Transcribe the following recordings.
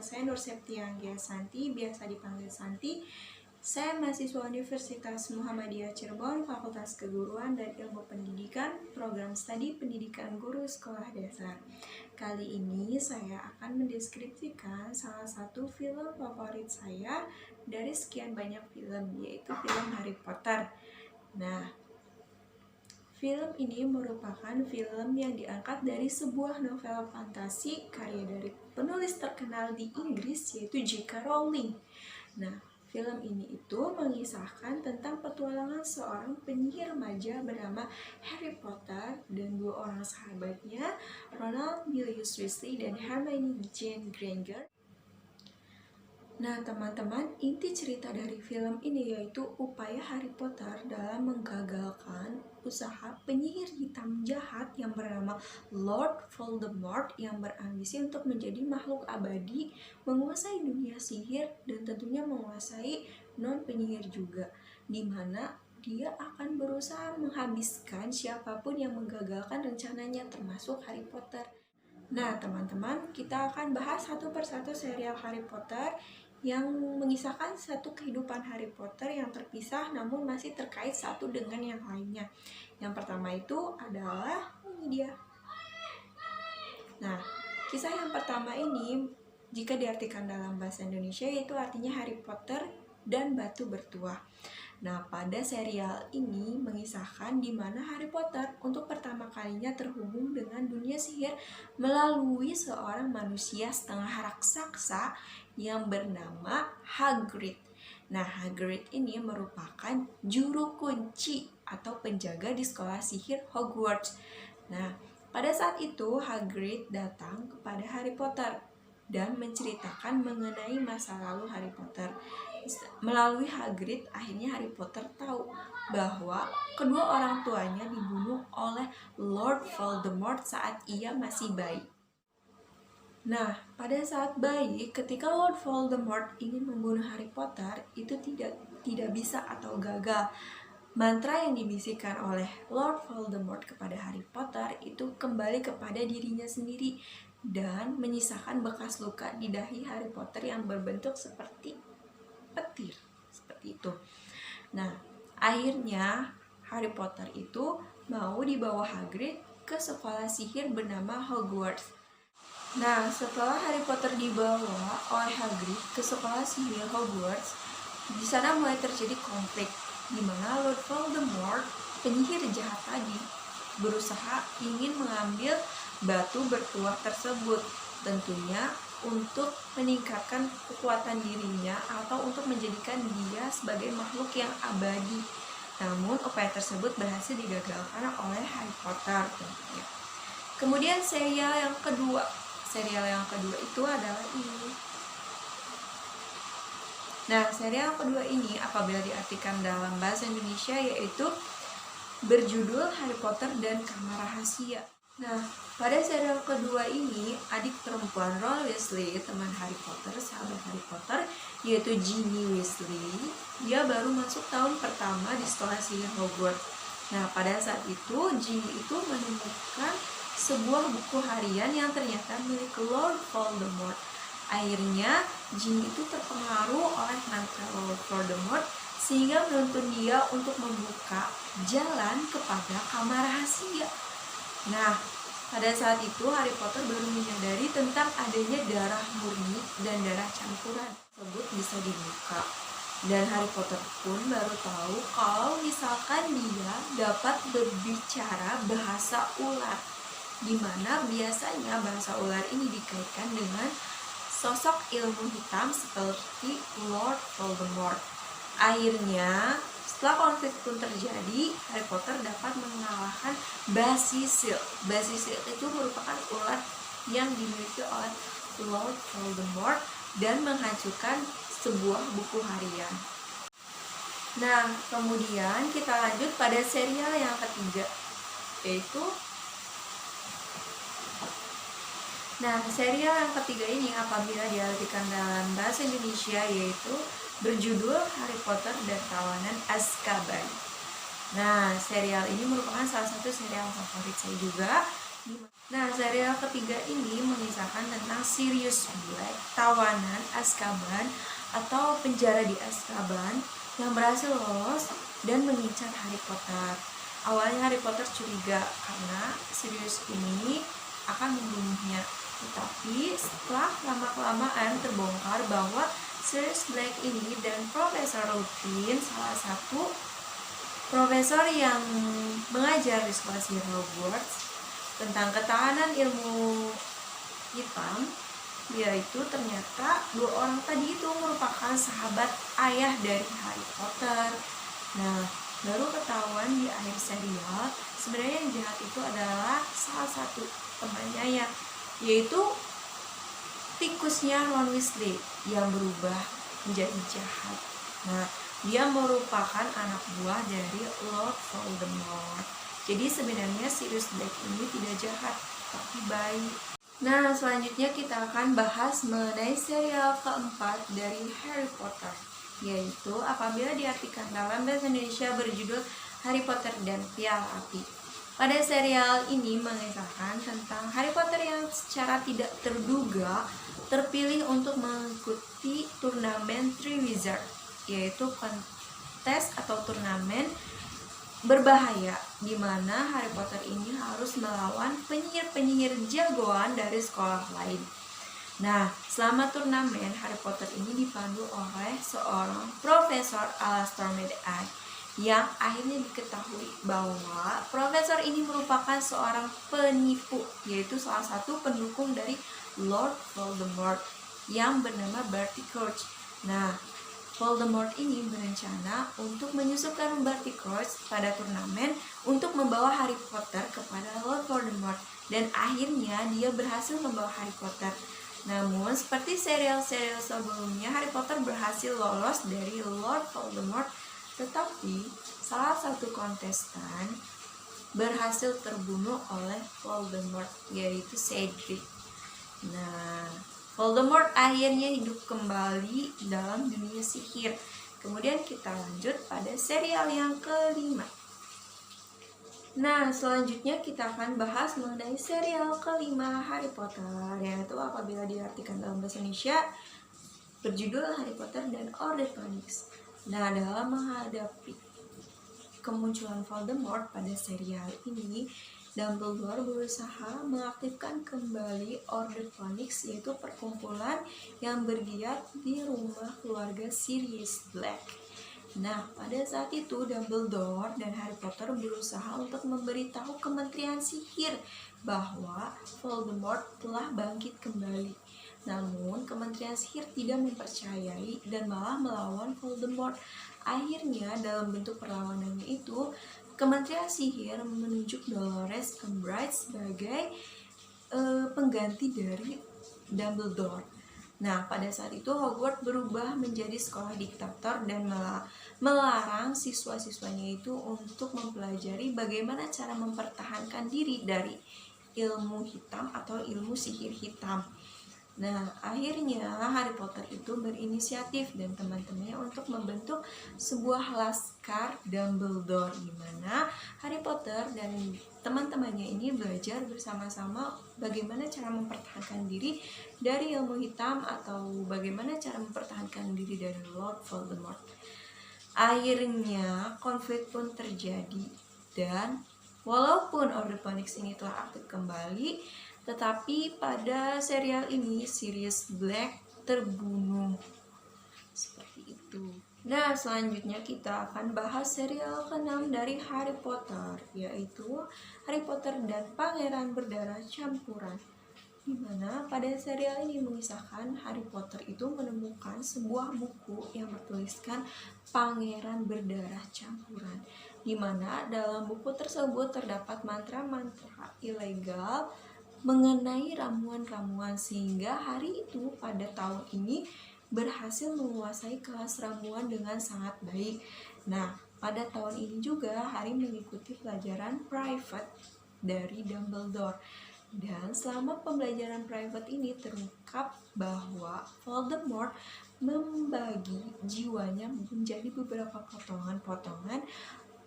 Nama saya Nur Septianggia Santi, biasa dipanggil Santi. Saya mahasiswa Universitas Muhammadiyah Cirebon, Fakultas Keguruan dan Ilmu Pendidikan, Program Studi Pendidikan Guru Sekolah Dasar. Kali ini saya akan mendeskripsikan salah satu film favorit saya dari sekian banyak film, yaitu film Harry Potter. Nah, film ini merupakan film yang diangkat dari sebuah novel fantasi karya dari penulis terkenal di Inggris, yaitu J.K. Rowling. Nah, film ini itu mengisahkan tentang petualangan seorang penyihir remaja bernama Harry Potter dan dua orang sahabatnya, Ronald Julius Weasley dan Hermione Jane Granger. Nah, teman-teman, inti cerita dari film ini yaitu upaya Harry Potter dalam menggagalkan usaha penyihir hitam jahat yang bernama Lord Voldemort yang berambisi untuk menjadi makhluk abadi, menguasai dunia sihir, dan tentunya menguasai non-penyihir juga, di mana dia akan berusaha menghabiskan siapapun yang menggagalkan rencananya, termasuk Harry Potter. Nah, teman-teman, kita akan bahas satu persatu serial Harry Potter yang mengisahkan satu kehidupan Harry Potter yang terpisah namun masih terkait satu dengan yang lainnya. Yang pertama itu adalah ini dia. Nah, kisah yang pertama ini jika diartikan dalam bahasa Indonesia yaitu artinya Harry Potter dan Batu Bertuah. Nah, pada serial ini mengisahkan di mana Harry Potter untuk pertama kalinya terhubung dengan dunia sihir melalui seorang manusia setengah raksasa yang bernama Hagrid. Nah, Hagrid ini merupakan juru kunci atau penjaga di sekolah sihir Hogwarts. Nah, pada saat itu Hagrid datang kepada Harry Potter dan menceritakan mengenai masa lalu Harry Potter. Melalui Hagrid, akhirnya Harry Potter tahu bahwa kedua orang tuanya dibunuh oleh Lord Voldemort saat ia masih bayi. Nah, pada saat bayi, ketika Lord Voldemort ingin membunuh Harry Potter, itu tidak bisa atau gagal. Mantra yang dibisikkan oleh Lord Voldemort kepada Harry Potter itu kembali kepada dirinya sendiri dan menyisakan bekas luka di dahi Harry Potter yang berbentuk seperti petir, seperti itu. Nah, akhirnya Harry Potter itu mau dibawa Hagrid ke sekolah sihir bernama Hogwarts. Nah, setelah Harry Potter dibawa oleh Hagrid ke sekolah sihir Hogwarts, di sana mulai terjadi konflik di mana Lord Voldemort, penyihir jahat tadi, berusaha ingin mengambil batu bertuah tersebut, tentunya untuk meningkatkan kekuatan dirinya atau untuk menjadikan dia sebagai makhluk yang abadi. Namun upaya tersebut berhasil digagalkan oleh Harry Potter tentunya. Kemudian serial yang kedua itu adalah ini. Nah, serial yang kedua ini apabila diartikan dalam bahasa Indonesia yaitu berjudul Harry Potter dan Kamar Rahasia. Nah, pada serial kedua ini, adik perempuan Ron Weasley, teman Harry Potter, sahabat Harry Potter, yaitu Ginny Weasley, dia baru masuk tahun pertama di sekolah sihir Hogwarts. Nah, pada saat itu, Ginny itu menemukan sebuah buku harian yang ternyata milik Lord Voldemort. Akhirnya, Ginny itu terpengaruh oleh mantra Lord Voldemort sehingga menuntun dia untuk membuka jalan kepada kamar rahasia. Nah, pada saat itu Harry Potter baru menyadari tentang adanya darah murni dan darah campuran tersebut bisa dibuka. Dan Harry Potter pun baru tahu kalau misalkan dia dapat berbicara bahasa ular, di mana biasanya bahasa ular ini dikaitkan dengan sosok ilmu hitam seperti Lord Voldemort. Akhirnya, setelah konflik pun terjadi, Harry Potter dapat mengalahkan Basilisk. Basilisk itu merupakan ular yang dimiliki oleh Lord Voldemort dan menghancurkan sebuah buku harian. Nah, kemudian kita lanjut pada serial yang ketiga, yaitu serial yang ketiga ini apabila diartikan dalam bahasa Indonesia yaitu berjudul Harry Potter dan Tawanan Azkaban. Nah, serial ini merupakan salah satu serial favorit saya juga Nah, serial ketiga ini mengisahkan tentang Sirius Black, tawanan Azkaban atau penjara di Azkaban yang berhasil lolos dan mengincar Harry Potter. Awalnya Harry Potter curiga karena Sirius ini akan membunuhnya. Tetapi setelah lama-kelamaan terbongkar bahwa Sirius Black ini dan Profesor Lupin, salah satu profesor yang mengajar di sekolah sihir Hogwarts, tentang ketahanan ilmu hitam, yaitu ternyata dua orang tadi itu merupakan sahabat ayah dari Harry Potter. Nah, baru ketahuan di akhir serial sebenarnya yang jahat itu adalah salah satu temannya, yaitu tikusnya Ron Weasley yang berubah menjadi jahat. Nah, dia merupakan anak buah dari Lord Voldemort. Jadi sebenarnya Sirius Black ini tidak jahat, tapi baik. Nah, selanjutnya kita akan bahas mengenai serial keempat dari Harry Potter, yaitu apabila diartikan dalam bahasa Indonesia berjudul Harry Potter dan Piala Api. Pada serial ini mengisahkan tentang Harry Potter yang secara tidak terduga terpilih untuk mengikuti turnamen Three Wizard, yaitu kontes atau turnamen berbahaya di mana Harry Potter ini harus melawan penyihir-penyihir jagoan dari sekolah lain. Nah, selama turnamen Harry Potter ini dipandu oleh seorang Profesor Alastor Mad-Eye yang akhirnya diketahui bahwa profesor ini merupakan seorang penipu, yaitu salah satu pendukung dari Lord Voldemort yang bernama Barty Crouch. Nah, Voldemort ini berencana untuk menyusupkan Barty Crouch pada turnamen untuk membawa Harry Potter kepada Lord Voldemort, dan akhirnya dia berhasil membawa Harry Potter. Namun, seperti serial-serial sebelumnya, Harry Potter berhasil lolos dari Lord Voldemort, tetapi salah satu kontestan berhasil terbunuh oleh Voldemort, yaitu Cedric. Nah, Voldemort akhirnya hidup kembali dalam dunia sihir. Kemudian kita lanjut pada serial yang kelima. Nah, selanjutnya kita akan bahas mengenai serial kelima Harry Potter, yaitu apabila diartikan dalam bahasa Indonesia berjudul Harry Potter dan Order Phoenix. Nah, dalam menghadapi kemunculan Voldemort pada serial ini, Dumbledore berusaha mengaktifkan kembali Order Phoenix, yaitu perkumpulan yang bergiat di rumah keluarga Sirius Black. Nah, pada saat itu Dumbledore dan Harry Potter berusaha untuk memberitahu Kementerian Sihir bahwa Voldemort telah bangkit kembali. Namun, Kementerian Sihir tidak mempercayai dan malah melawan Voldemort. Akhirnya, dalam bentuk perlawanannya itu, Kementerian Sihir menunjuk Dolores Umbridge sebagai pengganti dari Dumbledore. Nah, pada saat itu Hogwarts berubah menjadi sekolah diktator dan melarang siswa-siswanya itu untuk mempelajari bagaimana cara mempertahankan diri dari ilmu hitam atau ilmu sihir hitam. Nah, akhirnya Harry Potter itu berinisiatif dan teman-temannya untuk membentuk sebuah laskar Dumbledore, di mana Harry Potter dan teman-temannya ini belajar bersama-sama bagaimana cara mempertahankan diri dari ilmu hitam atau bagaimana cara mempertahankan diri dari Lord Voldemort. Akhirnya konflik pun terjadi, dan walaupun Order Phoenix ini telah aktif kembali, tetapi pada serial ini Sirius Black terbunuh. Seperti itu. Nah, selanjutnya kita akan bahas serial ke-6 dari Harry Potter, yaitu Harry Potter dan Pangeran Berdarah Campuran. Di mana pada serial ini mengisahkan Harry Potter itu menemukan sebuah buku yang bertuliskan Pangeran Berdarah Campuran, di mana dalam buku tersebut terdapat mantra-mantra ilegal mengenai ramuan-ramuan, sehingga Harry itu pada tahun ini berhasil menguasai kelas ramuan dengan sangat baik. Nah, pada tahun ini juga Harry mengikuti pelajaran private dari Dumbledore. Dan selama pembelajaran private ini terungkap bahwa Voldemort membagi jiwanya menjadi beberapa potongan-potongan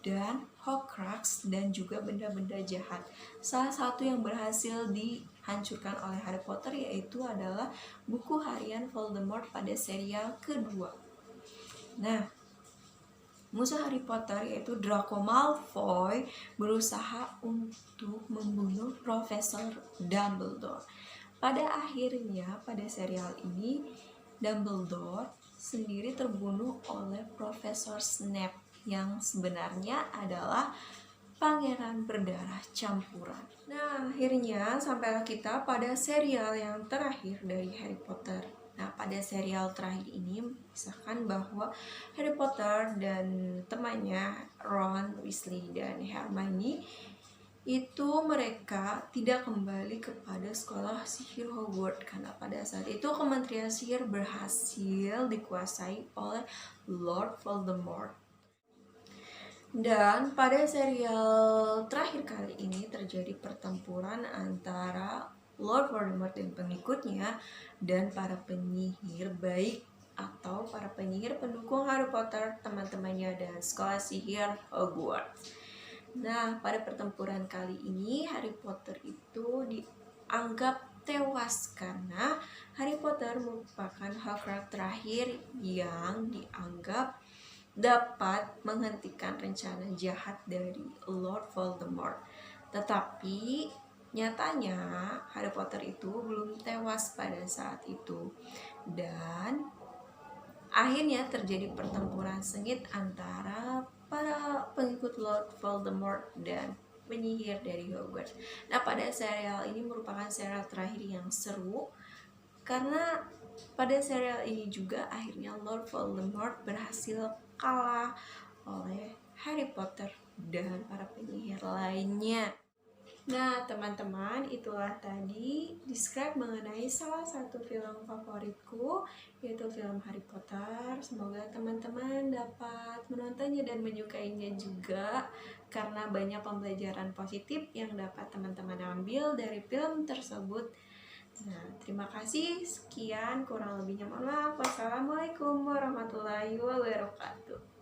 dan Horcrux dan juga benda-benda jahat. Salah satu yang berhasil dihancurkan oleh Harry Potter yaitu adalah buku harian Voldemort pada serial kedua. Nah, musuh Harry Potter yaitu Draco Malfoy berusaha untuk membunuh Profesor Dumbledore. Pada akhirnya, pada serial ini, Dumbledore sendiri terbunuh oleh Profesor Snape yang sebenarnya adalah pangeran berdarah campuran. Nah, akhirnya sampailah kita pada serial yang terakhir dari Harry Potter. Nah, pada serial terakhir ini mengisahkan bahwa Harry Potter dan temannya Ron, Weasley, dan Hermione itu mereka tidak kembali kepada sekolah sihir Hogwarts karena pada saat itu Kementerian Sihir berhasil dikuasai oleh Lord Voldemort. Dan pada serial terakhir kali ini terjadi pertempuran antara Lord Voldemort dan pengikutnya dan para penyihir baik atau para penyihir pendukung Harry Potter, teman-temannya dan sekolah sihir Hogwarts. Nah, pada pertempuran kali ini Harry Potter itu dianggap tewas karena Harry Potter merupakan Horcrux terakhir yang dianggap dapat menghentikan rencana jahat dari Lord Voldemort. Tetapi nyatanya Harry Potter itu belum tewas pada saat itu. Dan akhirnya terjadi pertempuran sengit antara para pengikut Lord Voldemort dan penyihir dari Hogwarts. Nah, pada serial ini merupakan serial terakhir yang seru karena pada serial ini juga akhirnya Lord Voldemort berhasil kalah oleh Harry Potter dan para penyihir lainnya. Nah, teman-teman, itulah tadi describe mengenai salah satu film favoritku, yaitu film Harry Potter. Semoga teman-teman dapat menontonnya dan menyukainya juga, karena banyak pembelajaran positif yang dapat teman-teman ambil dari film tersebut. Nah, terima kasih. Sekian, kurang lebihnya mohon maaf. Wassalamualaikum warahmatullahi wabarakatuh.